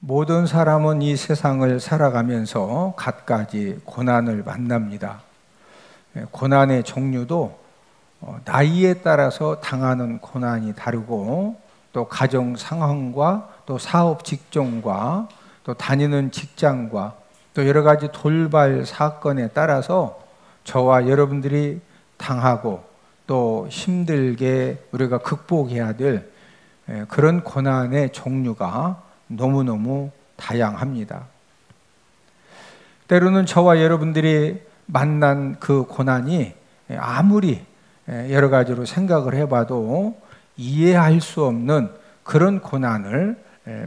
모든 사람은 이 세상을 살아가면서 갖가지 고난을 만납니다. 고난의 종류도 나이에 따라서 당하는 고난이 다르고, 또 가정 상황과 또 사업 직종과 또 다니는 직장과 또 여러 가지 돌발 사건에 따라서 저와 여러분들이 당하고 또 힘들게 우리가 극복해야 될 그런 고난의 종류가 너무너무 다양합니다. 때로는 저와 여러분들이 만난 그 고난이 아무리 여러 가지로 생각을 해봐도 이해할 수 없는 그런 고난을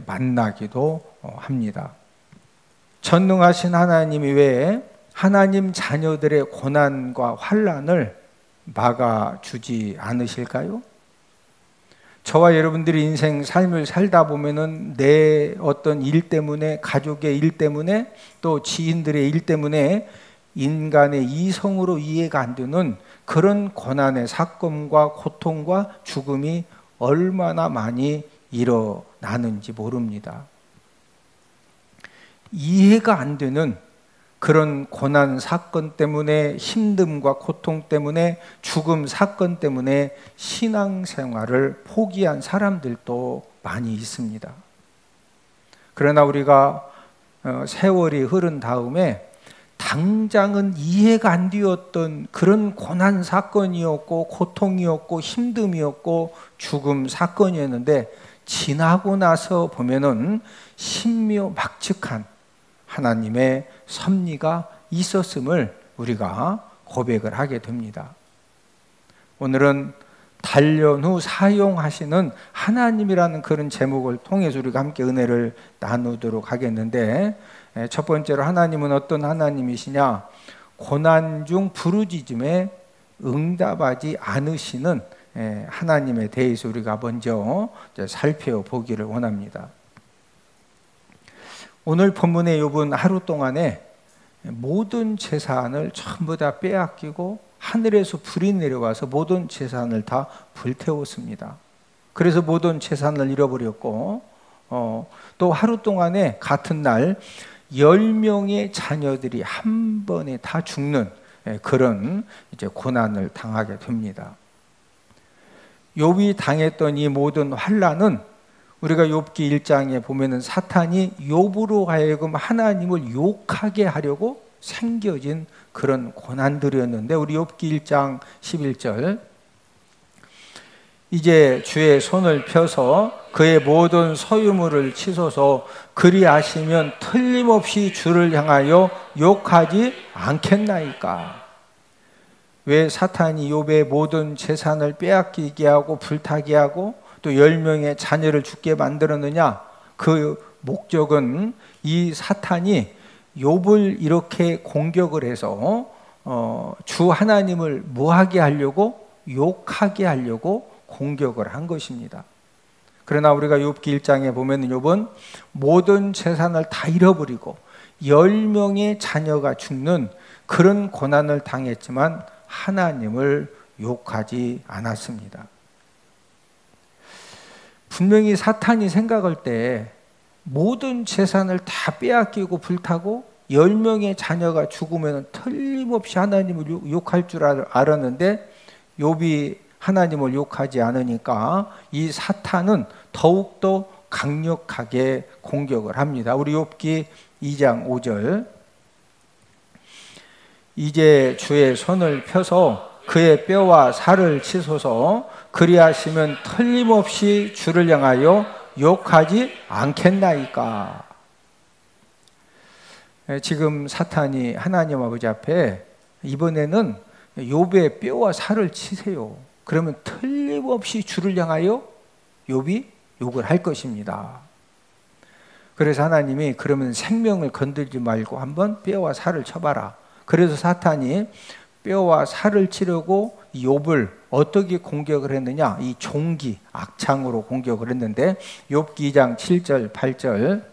만나기도 합니다. 전능하신 하나님이 왜 하나님 자녀들의 고난과 환난을 막아주지 않으실까요? 저와 여러분들이 인생 삶을 살다 보면은 내 어떤 일 때문에, 가족의 일 때문에, 또 지인들의 일 때문에 인간의 이성으로 이해가 안 되는 그런 고난의 사건과 고통과 죽음이 얼마나 많이 일어나는지 모릅니다. 이해가 안 되는 그런 고난 사건 때문에, 힘듦과 고통 때문에, 죽음 사건 때문에 신앙생활을 포기한 사람들도 많이 있습니다. 그러나 우리가 세월이 흐른 다음에 당장은 이해가 안 되었던 그런 고난 사건이었고, 고통이었고, 힘듦이었고, 죽음 사건이었는데 지나고 나서 보면은 신묘막측한 하나님의 섭리가 있었음을 우리가 고백을 하게 됩니다. 오늘은 단련 후 사용하시는 하나님이라는 그런 제목을 통해서 우리가 함께 은혜를 나누도록 하겠는데, 첫 번째로 하나님은 어떤 하나님이시냐? 고난 중 부르짖음에 응답하지 않으시는 하나님에 대해서 우리가 먼저 살펴보기를 원합니다. 오늘 본문의 욥은 하루 동안에 모든 재산을 전부 다 빼앗기고 하늘에서 불이 내려와서 모든 재산을 다 불태웠습니다. 그래서 모든 재산을 잃어버렸고, 또 하루 동안에 같은 날 10명의 자녀들이 한 번에 다 죽는 그런 이제 고난을 당하게 됩니다. 욥이 당했던 이 모든 환난은 우리가 욥기 1장에 보면은 사탄이 욥으로 하여금 하나님을 욕하게 하려고 생겨진 그런 고난들이었는데, 우리 욥기 1장 11절, 이제 주의 손을 펴서 그의 모든 소유물을 치소서, 그리하시면 틀림없이 주를 향하여 욕하지 않겠나이까. 왜 사탄이 욥의 모든 재산을 빼앗기게 하고 불타게 하고 또 10명의 자녀를 죽게 만들었느냐? 그 목적은 이 사탄이 욥을 이렇게 공격을 해서 주 하나님을 뭐하게 하려고, 욕하게 하려고 공격을 한 것입니다. 그러나 우리가 욥기 1장에 보면 욥은 모든 재산을 다 잃어버리고 10명의 자녀가 죽는 그런 고난을 당했지만 하나님을 욕하지 않았습니다. 분명히 사탄이 생각할 때 모든 재산을 다 빼앗기고 불타고 10명의 자녀가 죽으면 틀림없이 하나님을 욕할 줄 알았는데, 욥이 하나님을 욕하지 않으니까 이 사탄은 더욱더 강력하게 공격을 합니다. 우리 욥기 2장 5절, 이제 주의 손을 펴서 그의 뼈와 살을 치소서, 그리하시면 틀림없이 주를 향하여 욕하지 않겠나이까. 지금 사탄이 하나님 아버지 앞에 이번에는 욥의 뼈와 살을 치세요. 그러면 틀림없이 주를 향하여 욥이 욕을 할 것입니다. 그래서 하나님이 그러면 생명을 건들지 말고 한번 뼈와 살을 쳐봐라. 그래서 사탄이 뼈와 살을 치려고 욥을 어떻게 공격을 했느냐? 이 종기, 악창으로 공격을 했는데, 욥기 2장 7절 8절,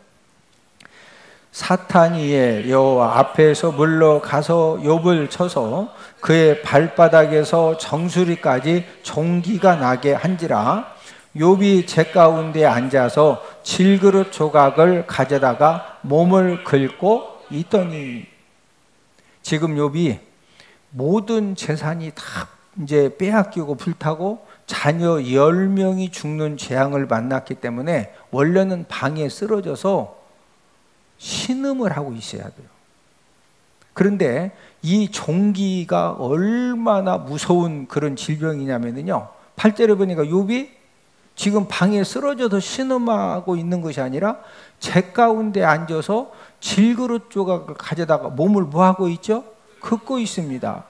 사탄이 여호와 앞에서 물러가서 욥을 쳐서 그의 발바닥에서 정수리까지 종기가 나게 한지라. 욥이 제 가운데 앉아서 질그릇 조각을 가져다가 몸을 긁고 있더니. 지금 욥이 모든 재산이 다 이제 빼앗기고 불타고 자녀 10명이 죽는 재앙을 만났기 때문에 원래는 방에 쓰러져서 신음을 하고 있어야 돼요. 그런데 이 종기가 얼마나 무서운 그런 질병이냐면요, 8절에 보니까 욥이 지금 방에 쓰러져서 신음하고 있는 것이 아니라 재 가운데 앉아서 질그릇 조각을 가져다가 몸을 뭐하고 있죠? 긋고 있습니다.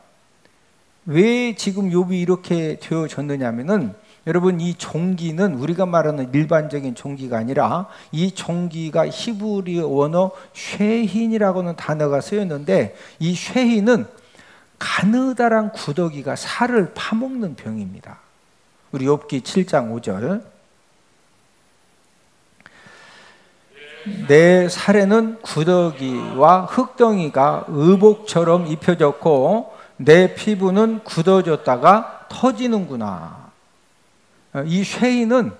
왜 지금 욥이 이렇게 되어졌느냐면은, 여러분, 이 종기는 우리가 말하는 일반적인 종기가 아니라 이 종기가 히브리 원어 쉐힌이라고는 단어가 쓰였는데, 이 쉐힌은 가느다란 구더기가 살을 파먹는 병입니다. 우리 욥기 7장 5절. 내 살에는 구더기와 흙덩이가 의복처럼 입혀졌고 내 피부는 굳어졌다가 터지는구나. 이 쉐인은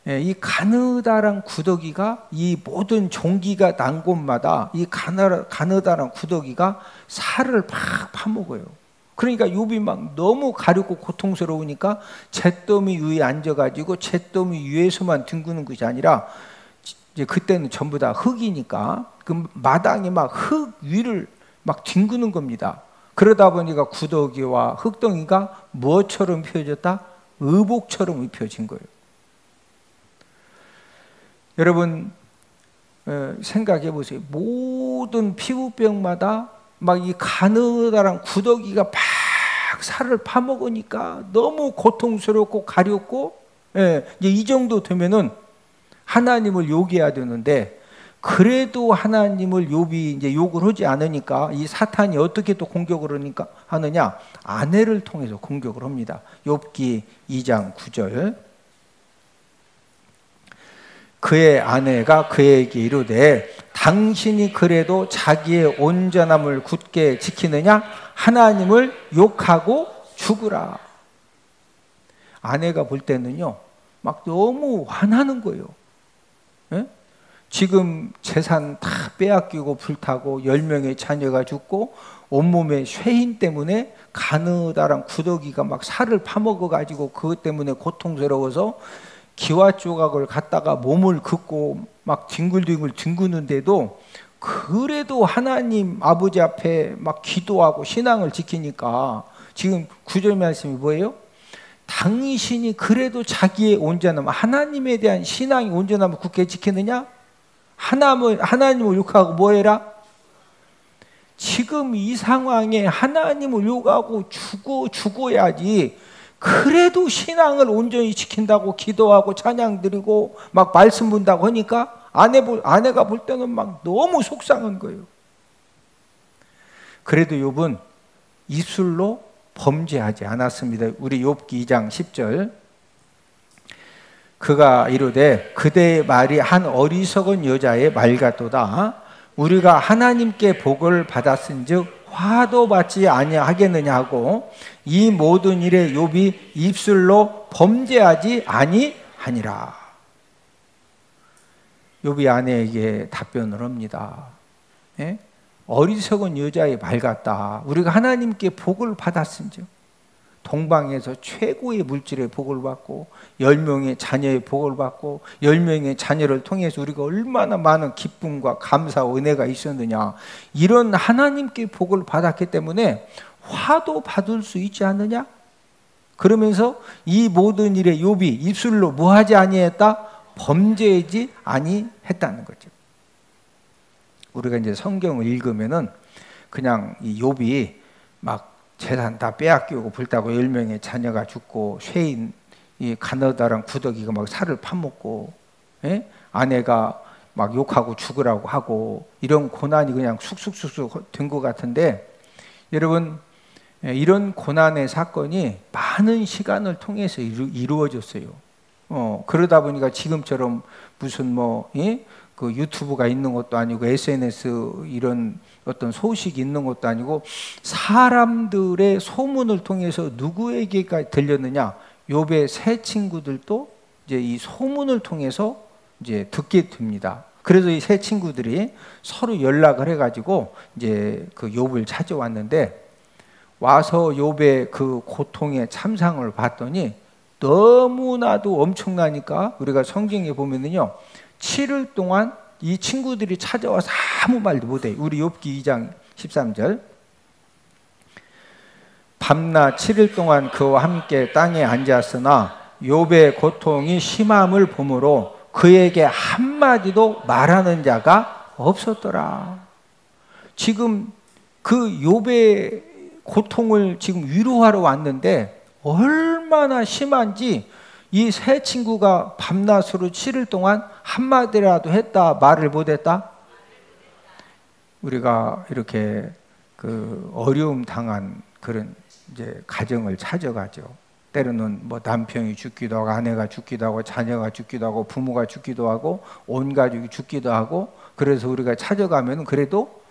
이 가느다란 구더기가, 이 모든 종기가 난 곳마다 이 가느다란 구더기가 살을 팍 파먹어요. 그러니까 욥이 막 너무 가렵고 고통스러우니까 잿더미 위에 앉아가지고 잿더미 위에서만 뒹구는 것이 아니라, 이제 그때는 전부 다 흙이니까 그 마당에 막 흙 위를 막 뒹구는 겁니다. 그러다 보니까 구더기와 흙덩이가 무엇처럼 입혀졌다? 의복처럼 입혀진 거예요. 여러분, 생각해 보세요. 모든 피부병마다 막 이 가느다란 구더기가 막 살을 파먹으니까 너무 고통스럽고 가렵고, 이제 이 정도 되면은 하나님을 욕해야 되는데, 그래도 하나님을 욥이 이제 욕을 하지 않으니까 이 사탄이 어떻게 또 공격을 하느냐? 아내를 통해서 공격을 합니다. 욥기 2장 9절. 그의 아내가 그에게 이르되 당신이 그래도 자기의 온전함을 굳게 지키느냐? 하나님을 욕하고 죽으라. 아내가 볼 때는요, 막 너무 화나는 거예요. 예? 지금 재산 다 빼앗기고 불타고 10명의 자녀가 죽고 온몸에 쇠인 때문에 가느다란 구더기가 막 살을 파먹어 가지고 그것 때문에 고통스러워서 기와 조각을 갖다가 몸을 긋고 막 뒹굴뒹굴 뒹구는데도, 그래도 하나님 아버지 앞에 막 기도하고 신앙을 지키니까, 지금 9절 말씀이 뭐예요? 당신이 그래도 자기의 온전함, 하나님에 대한 신앙이 온전함을 굳게 지키느냐? 하나님을 욕하고 뭐해라? 지금 이 상황에 하나님을 욕하고 죽어야지. 그래도 신앙을 온전히 지킨다고 기도하고 찬양 드리고 막 말씀 본다고 하니까 아내가 볼 때는 막 너무 속상한 거예요. 그래도 욥은 입술로 범죄하지 않았습니다. 우리 욥기 2장 10절. 그가 이르되 그대의 말이 한 어리석은 여자의 말 같도다. 우리가 하나님께 복을 받았은즉 화도 받지 아니하겠느냐 하고 이 모든 일에 욥이 입술로 범죄하지 아니하니라. 욥이 아내에게 답변을 합니다. 예? 어리석은 여자의 말 같다. 우리가 하나님께 복을 받았은즉, 동방에서 최고의 물질의 복을 받고 10명의 자녀의 복을 받고 10명의 자녀를 통해서 우리가 얼마나 많은 기쁨과 감사와 은혜가 있었느냐, 이런 하나님께 복을 받았기 때문에 화도 받을 수 있지 않느냐? 그러면서 이 모든 일에 욥이 입술로 뭐하지 아니했다? 범죄하지 아니했다는 거죠. 우리가 이제 성경을 읽으면은 그냥 이 욥이 막 재산 다 빼앗기고 불타고 10명의 자녀가 죽고 쇠인 이 가느다란 구더기가 막 살을 파먹고, 예? 아내가 막 욕하고 죽으라고 하고, 이런 고난이 그냥 쑥쑥쑥쑥 된 것 같은데, 여러분, 이런 고난의 사건이 많은 시간을 통해서 이루어졌어요. 그러다 보니까 지금처럼 무슨 그 유튜브가 있는 것도 아니고 SNS 이런 어떤 소식이 있는 것도 아니고, 사람들의 소문을 통해서 누구에게가 들렸느냐? 욥의 세 친구들도 이제 이 소문을 통해서 이제 듣게 됩니다. 그래서 이 세 친구들이 서로 연락을 해가지고 이제 그 욥을 찾아왔는데, 와서 욥의 그 고통의 참상을 봤더니 너무나도 엄청나니까 우리가 성경에 보면은요, 7일 동안 이 친구들이 찾아와서 아무 말도 못해요. 우리 욥기 2장 13절. 밤낮 7일 동안 그와 함께 땅에 앉았으나 욥의 고통이 심함을 보므로 그에게 한마디도 말하는 자가 없었더라. 지금 그 욥의 고통을 지금 위로하러 왔는데 얼마나 심한지 이 세 친구가 밤낮으로 7일 동안 한마디라도 했다, 말을 못했다? 우리가 이렇게 그 어려움 당한 그런 이제 가정을 찾아가죠. 때로는 뭐 남편이 죽기도 하고, 아내가 죽기도 하고, 자녀가 죽기도 하고, 부모가 죽기도 하고, 온 가족이 죽기도 하고, 그래서 우리가 찾아가면 그래도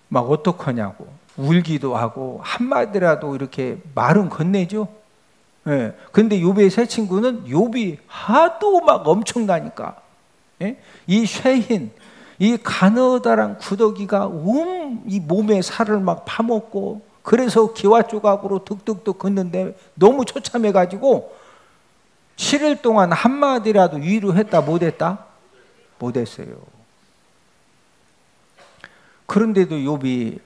막 어떡하냐고 울기도 하고 한마디라도 이렇게 말은 건네죠. 예. 근데 욥의 세 친구는 욥이 하도 막 엄청나니까, 예? 이 쇠hin, 이 가느다란 구더기가 온 이 몸의 살을 막 파먹고, 그래서 기와 조각으로 득득득 긋는데 너무 처참해가지고 7일 동안 한마디라도 위로했다 못했다? 못했어요. 그런데도 욥이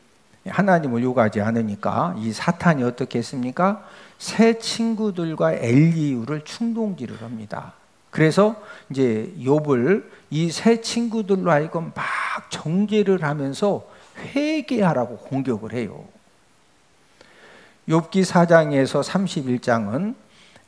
하나님을 욕하지 않으니까 이 사탄이 어떻게 했습니까? 세 친구들과 엘리후를 충동질을 합니다. 그래서 이제 욥을 이 세 친구들로 하여금 막 정죄를 하면서 회개하라고 공격을 해요. 욥기 4장에서 31장은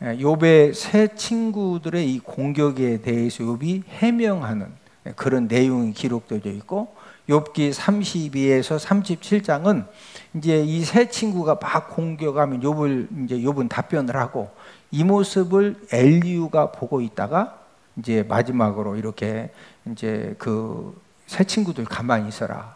욥의 세 친구들의 이 공격에 대해서 욥이 해명하는 그런 내용이 기록되어 있고, 욥기 32에서 37장은 이제 이 세 친구가 막 공격하면 욥은 답변을 하고, 이 모습을 엘리후가 보고 있다가 이제 마지막으로 이렇게 이제 그 세 친구들 가만히 있어라,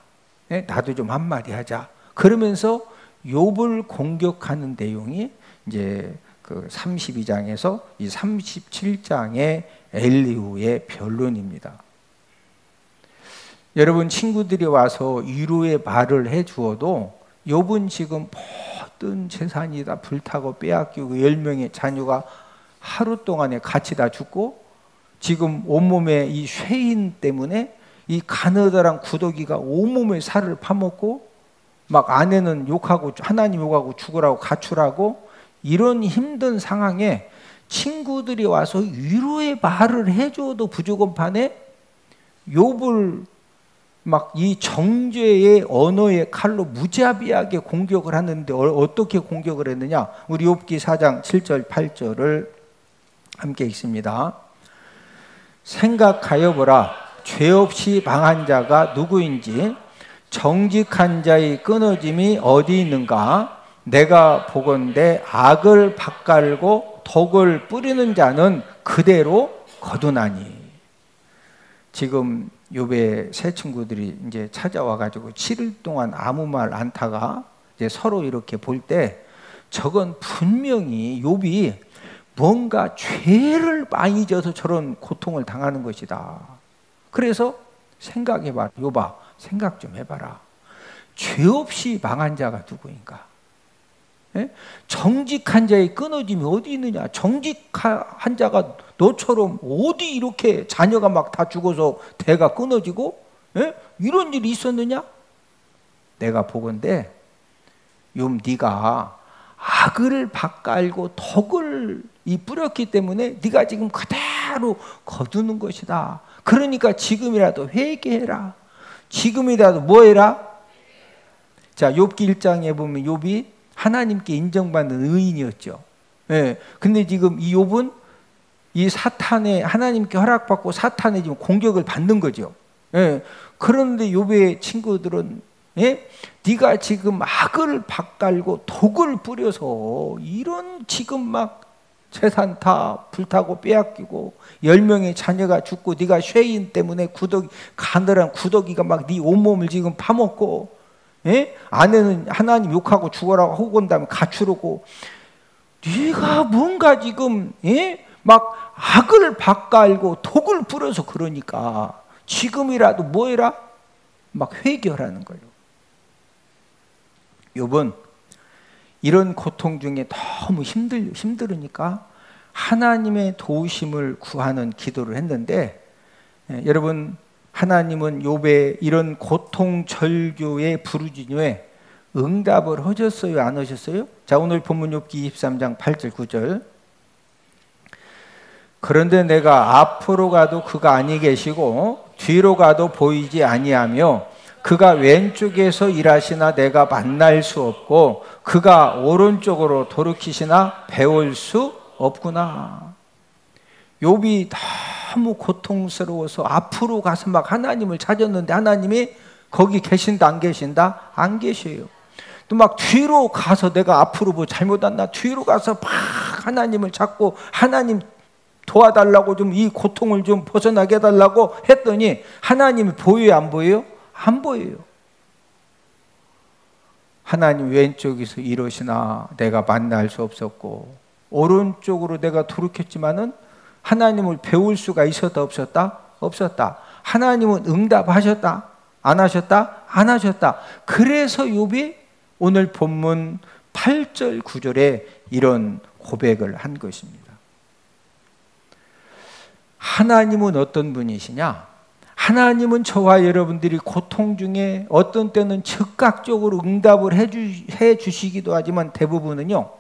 나도 좀 한마디 하자, 그러면서 욥을 공격하는 내용이 이제 그 32장에서 이 37장의 엘리후의 변론입니다. 여러분, 친구들이 와서 위로의 말을 해 주어도 욥은 지금 모든 재산이 다 불타고 빼앗기고 10명의 자녀가 하루 동안에 같이 다 죽고, 지금 온몸에 이 쇠인 때문에 이 가느다란 구더기가 온몸의 살을 파먹고, 막 아내는 욕하고 하나님 욕하고 죽으라고 가출하고, 이런 힘든 상황에 친구들이 와서 위로의 말을 해줘도 부족한 판에 욥을 막 이 정죄의 언어의 칼로 무자비하게 공격을 하는데, 어떻게 공격을 했느냐? 우리 욥기 4장 7절 8절을 함께 읽습니다. 생각하여 보라, 죄 없이 방한 자가 누구인지, 정직한 자의 끊어짐이 어디 있는가? 내가 보건대 악을 밭갈고 독을 뿌리는 자는 그대로 거두나니. 지금 욥의 세 친구들이 이제 찾아와 가지고 7일 동안 아무 말 안 타가 이제 서로 이렇게 볼 때, 저건 분명히 욥이 뭔가 죄를 많이 져서 저런 고통을 당하는 것이다. 그래서 생각해봐, 욥아, 생각 좀 해봐라. 죄 없이 망한 자가 누구인가? 예? 정직한 자의 끊어짐이 어디 있느냐? 정직한 자가 너처럼 어디 이렇게 자녀가 막 다 죽어서 대가 끊어지고, 예? 이런 일이 있었느냐? 내가 보건대 욥, 네가 악을 밭갈고 덕을 뿌렸기 때문에 네가 지금 그대로 거두는 것이다. 그러니까 지금이라도 회개해라. 지금이라도 뭐 해라? 자, 욥기 1장에 보면 욥이 하나님께 인정받는 의인이었죠. 예. 근데 지금 이 욥은 이 사탄의, 하나님께 허락받고 사탄의 지금 공격을 받는 거죠. 예. 그런데 욥의 친구들은, 예? 네가 지금 악을 밭갈고 독을 뿌려서 이런 지금 막 재산 다 불타고 빼앗기고 10명의 자녀가 죽고, 네가 쇠인 때문에 가느란 구더기가 막 네 온몸을 지금 파먹고, 예? 아내는 하나님 욕하고 죽어라고 하고 온 다음에 가출하고, 네가 뭔가 지금, 예? 막 악을 바꿔알고 독을 뿌려서 그러니까 지금이라도 뭐 해라? 막 회개하라는 거예요. 욥은 이런 고통 중에 너무 힘들으니까 하나님의 도우심을 구하는 기도를 했는데, 여러분, 하나님은 욥의 이런 고통 절규의 부르짖음에 응답을 하셨어요, 안 하셨어요? 자, 오늘 본문 욥기 23장 8절 9절. 그런데 내가 앞으로 가도 그가 아니 계시고 뒤로 가도 보이지 아니하며 그가 왼쪽에서 일하시나 내가 만날 수 없고 그가 오른쪽으로 돌이키시나 배울 수 없구나. 욥이 너무 고통스러워서 앞으로 가서 막 하나님을 찾았는데 하나님이 거기 계신다 안 계신다? 안 계셔요. 또 막 뒤로 가서 내가 앞으로 뭐 잘못했나? 뒤로 가서 막 하나님을 찾고 하나님 도와달라고 좀 이 고통을 좀 벗어나게 해달라고 했더니 하나님이 보여요 안 보여요? 안 보여요. 하나님 왼쪽에서 이러시나 내가 만날 수 없었고 오른쪽으로 내가 돌이켰지만은 하나님을 배울 수가 있었다 없었다? 없었다. 하나님은 응답하셨다? 안 하셨다? 안 하셨다. 그래서 욥이 오늘 본문 8절 9절에 이런 고백을 한 것입니다. 하나님은 어떤 분이시냐? 하나님은 저와 여러분들이 고통 중에 어떤 때는 즉각적으로 응답을 해주시기도 하지만 대부분은요,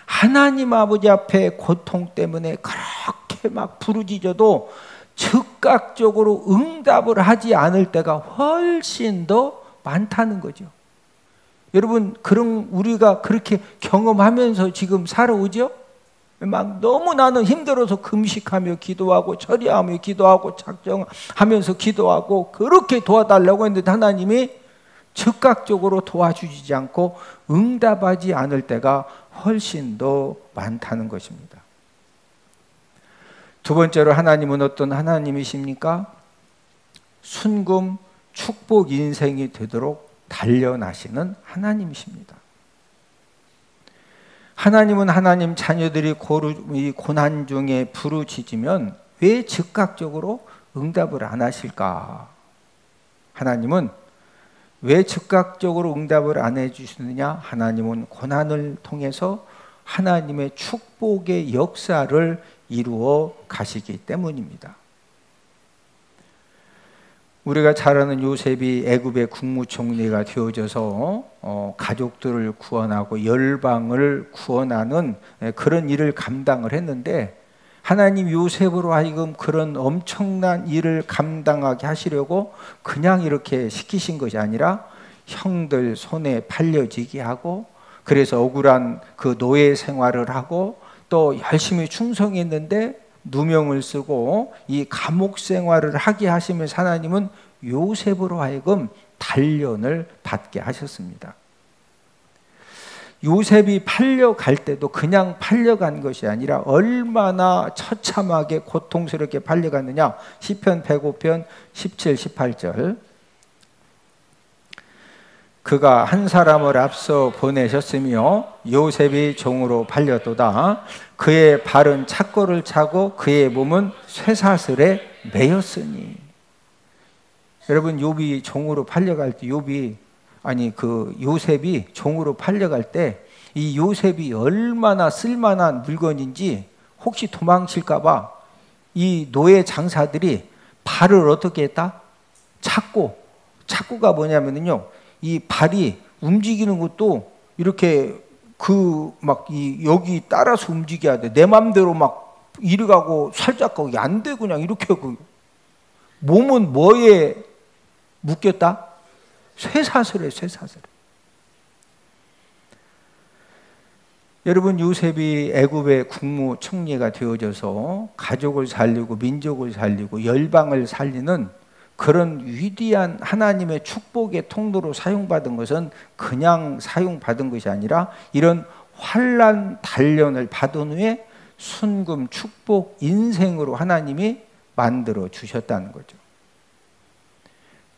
하나님 아버지 앞에 고통 때문에 그렇게 막 부르짖어도 즉각적으로 응답을 하지 않을 때가 훨씬 더 많다는 거죠. 여러분, 그런 우리가 그렇게 경험하면서 지금 살아오죠? 막 너무 나는 힘들어서 금식하며 기도하고 처리하며 기도하고 작정하면서 기도하고 그렇게 도와달라고 했는데 하나님이 즉각적으로 도와주지 않고 응답하지 않을 때가 훨씬 더 많다는 것입니다. 두 번째로 하나님은 어떤 하나님이십니까? 순금, 축복 인생이 되도록 단련하시는 하나님이십니다. 하나님은 하나님 자녀들이 이 고난 중에 부르짖으면 왜 즉각적으로 응답을 안 하실까? 하나님은 왜 즉각적으로 응답을 안 해주시느냐? 하나님은 고난을 통해서 하나님의 축복의 역사를 이루어 가시기 때문입니다. 우리가 잘 아는 요셉이 애굽의 국무총리가 되어져서 가족들을 구원하고 열방을 구원하는 그런 일을 감당을 했는데, 하나님 요셉으로 하여금 그런 엄청난 일을 감당하게 하시려고 그냥 이렇게 시키신 것이 아니라 형들 손에 팔려지게 하고, 그래서 억울한 그 노예 생활을 하고 또 열심히 충성했는데 누명을 쓰고 이 감옥 생활을 하게 하시면서 하나님은 요셉으로 하여금 단련을 받게 하셨습니다. 요셉이 팔려갈 때도 그냥 팔려간 것이 아니라 얼마나 처참하게 고통스럽게 팔려갔느냐. 시편 105편 17, 18절. 그가 한 사람을 앞서 보내셨으며 요셉이 종으로 팔렸도다. 그의 발은 착고를 차고 그의 몸은 쇠사슬에 매였으니. 여러분, 욥이 종으로 팔려갈 때 요셉이 종으로 팔려갈 때 이 요셉이 얼마나 쓸만한 물건인지 혹시 도망칠까봐 이 노예 장사들이 발을 어떻게 했다? 착고가 뭐냐면요, 이 발이 움직이는 것도 이렇게 여기 따라서 움직여야 돼. 내 맘대로 막 이리 가고 살짝 가고 안 돼. 그냥 이렇게 하고. 몸은 뭐에 묶였다? 쇠사슬에. 여러분, 요셉이 애굽의 국무총리가 되어져서 가족을 살리고 민족을 살리고 열방을 살리는 그런 위대한 하나님의 축복의 통로로 사용받은 것은 그냥 사용받은 것이 아니라 이런 환난 단련을 받은 후에 순금 축복 인생으로 하나님이 만들어 주셨다는 거죠.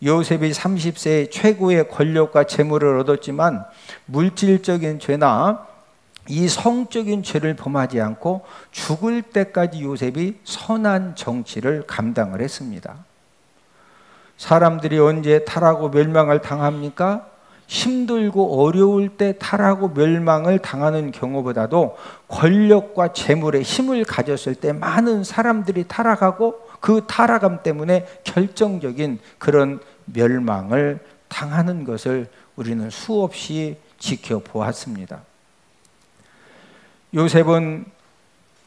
요셉이 30세에 최고의 권력과 재물을 얻었지만 물질적인 죄나 이 성적인 죄를 범하지 않고 죽을 때까지 요셉이 선한 정치를 감당을 했습니다. 사람들이 언제 타락하고 멸망을 당합니까? 힘들고 어려울 때 타락하고 멸망을 당하는 경우보다도 권력과 재물의 힘을 가졌을 때 많은 사람들이 타락하고 그 타락함 때문에 결정적인 그런 멸망을 당하는 것을 우리는 수없이 지켜보았습니다. 요셉은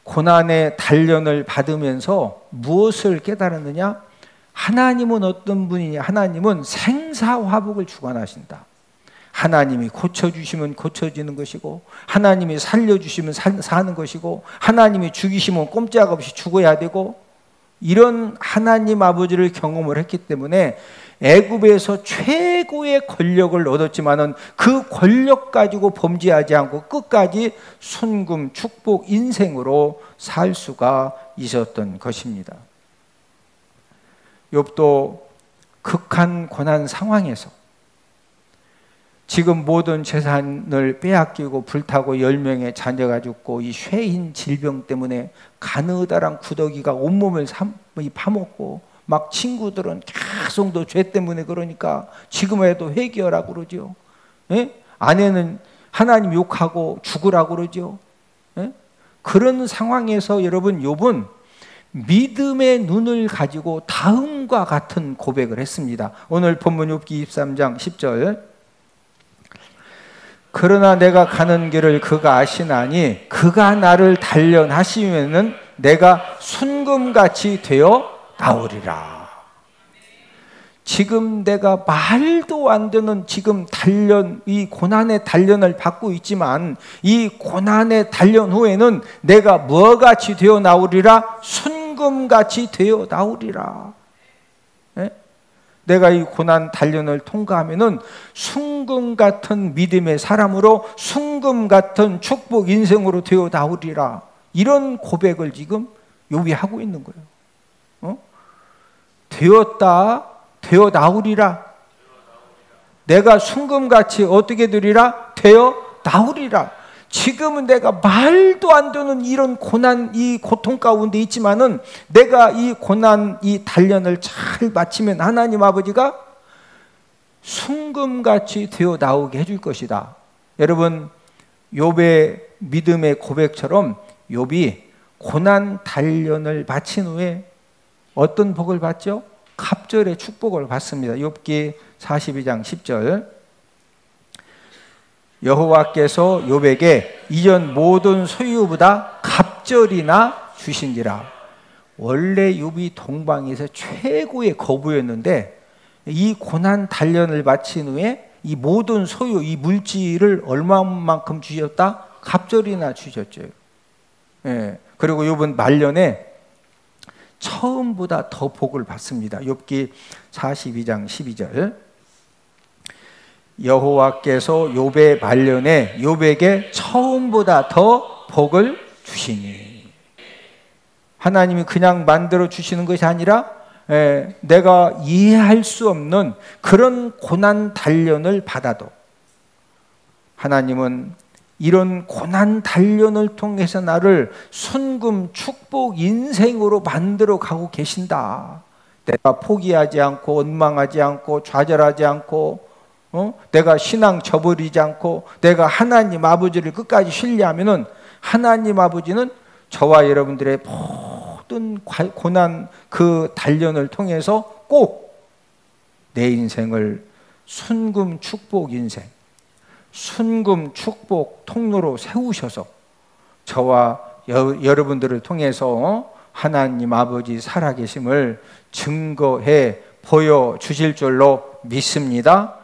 고난의 단련을 받으면서 무엇을 깨달았느냐? 하나님은 어떤 분이냐? 하나님은 생사화복을 주관하신다. 하나님이 고쳐주시면 고쳐지는 것이고, 하나님이 살려주시면 사는 것이고, 하나님이 죽이시면 꼼짝없이 죽어야 되고, 이런 하나님 아버지를 경험을 했기 때문에 애굽에서 최고의 권력을 얻었지만은 그 권력 가지고 범죄하지 않고 끝까지 순금, 축복, 인생으로 살 수가 있었던 것입니다. 욥도 극한 고난 상황에서 지금 모든 재산을 빼앗기고 불타고 10명의 자녀가 죽고 이 쇠인 질병 때문에 가느다란 구더기가 온몸을 파먹고 막 친구들은 계속 너 죄 때문에 그러니까 지금에도 회개하라고 그러죠. 예? 아내는 하나님 욕하고 죽으라고 그러죠. 예? 그런 상황에서 여러분 욥은 믿음의 눈을 가지고 다음과 같은 고백을 했습니다. 오늘 본문 욥기 23장 10절. 그러나 내가 가는 길을 그가 아시나니 그가 나를 단련하시면은 내가 순금같이 되어 나오리라. 지금 내가 말도 안 되는 지금 단련, 이 고난의 단련을 받고 있지만 이 고난의 단련 후에는 내가 뭐같이 되어 나오리라? 순금같이 되어 나오리라. 네? 내가 이 고난 단련을 통과하면은 순금 같은 믿음의 사람으로 순금 같은 축복 인생으로 되어 나오리라. 이런 고백을 지금 욥이 하고 있는 거예요. 되어 나오리라. 내가 순금같이 어떻게 되리라? 되어 나오리라. 지금은 내가 말도 안 되는 이런 고난, 이 고통 가운데 있지만은 내가 이 고난, 이 단련을 잘 마치면 하나님 아버지가 순금같이 되어 나오게 해줄 것이다. 여러분, 욥의 믿음의 고백처럼 욥이 고난 단련을 마친 후에 어떤 복을 받죠? 갑절의 축복을 받습니다. 욥기 42장 10절. 여호와께서 욥에게 이전 모든 소유보다 갑절이나 주신지라. 원래 욥이 동방에서 최고의 거부였는데 이 고난 단련을 마친 후에 이 모든 소유, 이 물질을 얼마만큼 주셨다? 갑절이나 주셨죠. 예. 그리고 욥은 말년에 처음보다 더 복을 받습니다. 욥기 42장 12절. 여호와께서 욥의 말년에 욥에게 처음보다 더 복을 주시니. 하나님이 그냥 만들어 주시는 것이 아니라 내가 이해할 수 없는 그런 고난 단련을 받아도 하나님은 이런 고난 단련을 통해서 나를 순금 축복 인생으로 만들어 가고 계신다. 내가 포기하지 않고 원망하지 않고 좌절하지 않고 내가 신앙 저버리지 않고 내가 하나님 아버지를 끝까지 신뢰하면은 하나님 아버지는 저와 여러분들의 모든 고난 그 단련을 통해서 꼭 내 인생을 순금 축복 인생, 순금 축복 통로로 세우셔서 저와 여러분들을 통해서 하나님 아버지 살아계심을 증거해 보여주실 줄로 믿습니다.